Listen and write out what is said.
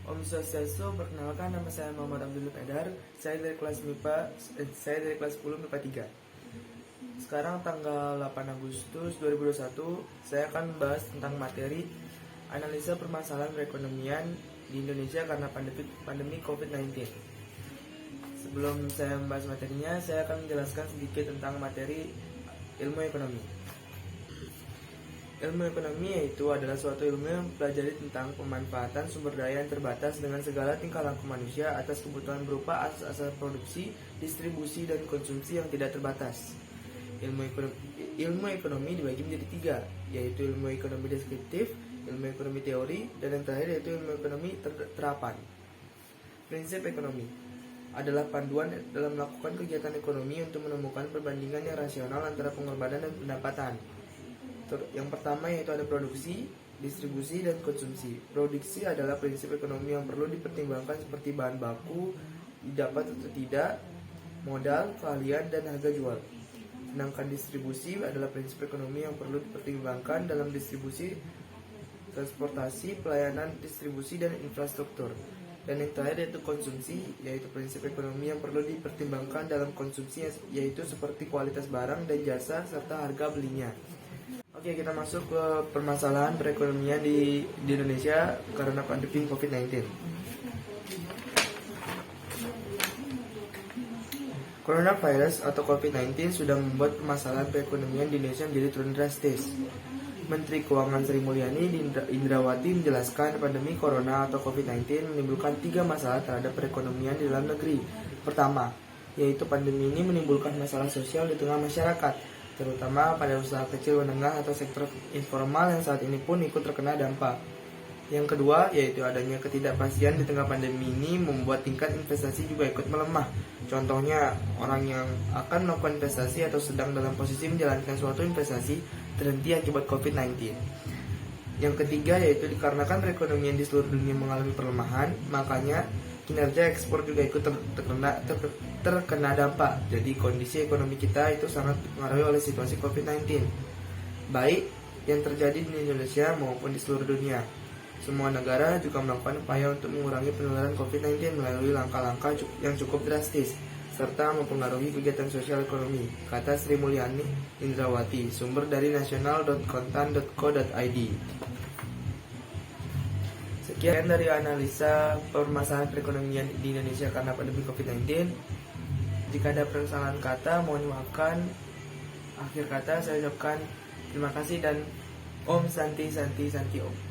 Om Swastiastu, perkenalkan nama saya Muhammad Abdul Edar. Saya dari kelas 10 MIPA 3. Sekarang tanggal 8 Agustus 2021, saya akan membahas tentang materi analisa permasalahan perekonomian di Indonesia karena pandemi COVID-19. Sebelum saya membahas materinya, saya akan menjelaskan sedikit tentang materi ilmu ekonomi. Ilmu ekonomi yaitu adalah suatu ilmu yang mempelajari tentang pemanfaatan sumber daya yang terbatas dengan segala tingkah laku manusia atas kebutuhan berupa asas-asas produksi, distribusi, dan konsumsi yang tidak terbatas. Ilmu ekonomi dibagi menjadi 3, yaitu ilmu ekonomi deskriptif, ilmu ekonomi teori, dan yang terakhir yaitu ilmu ekonomi terapan. Prinsip ekonomi adalah panduan dalam melakukan kegiatan ekonomi untuk menemukan perbandingan yang rasional antara pengorbanan dan pendapatan. Yang pertama yaitu ada produksi, distribusi, dan konsumsi. Produksi adalah prinsip ekonomi yang perlu dipertimbangkan seperti bahan baku, didapat atau tidak, modal, keahlian, dan harga jual. Sedangkan distribusi adalah prinsip ekonomi yang perlu dipertimbangkan dalam distribusi, transportasi, pelayanan, distribusi, dan infrastruktur. Dan yang terakhir yaitu konsumsi, yaitu prinsip ekonomi yang perlu dipertimbangkan dalam konsumsi, yaitu seperti kualitas barang dan jasa serta harga belinya. Oke, kita masuk ke permasalahan perekonomian di Indonesia karena pandemi COVID-19. Coronavirus atau COVID-19 sudah membuat permasalahan perekonomian di Indonesia menjadi turun drastis. Menteri Keuangan Sri Mulyani Indrawati menjelaskan pandemi Corona atau COVID-19 menimbulkan 3 masalah terhadap perekonomian di dalam negeri. Pertama, yaitu pandemi ini menimbulkan masalah sosial di tengah masyarakat, terutama pada usaha kecil menengah atau sektor informal yang saat ini pun ikut terkena dampak. Yang kedua, yaitu adanya ketidakpastian di tengah pandemi ini membuat tingkat investasi juga ikut melemah. Contohnya, orang yang akan melakukan investasi atau sedang dalam posisi menjalankan suatu investasi terhenti akibat COVID-19. Yang ketiga, yaitu dikarenakan perekonomian di seluruh dunia mengalami perlemahan, makanya kinerja ekspor juga ikut terkena dampak. Jadi kondisi ekonomi kita itu sangat dipengaruhi oleh situasi COVID-19, baik yang terjadi di Indonesia maupun di seluruh dunia. Semua negara juga melakukan upaya untuk mengurangi penularan COVID-19 melalui langkah-langkah yang cukup drastis, serta mempengaruhi kegiatan sosial ekonomi, kata Sri Mulyani Indrawati, sumber dari nasional.kontan.co.id. Sekian dari analisa permasalahan perekonomian di Indonesia karena pandemi COVID-19. Jika ada kesalahan kata, mohon dimaafkan. Akhir kata saya ucapkan terima kasih dan Om Santi Santi Santi Om.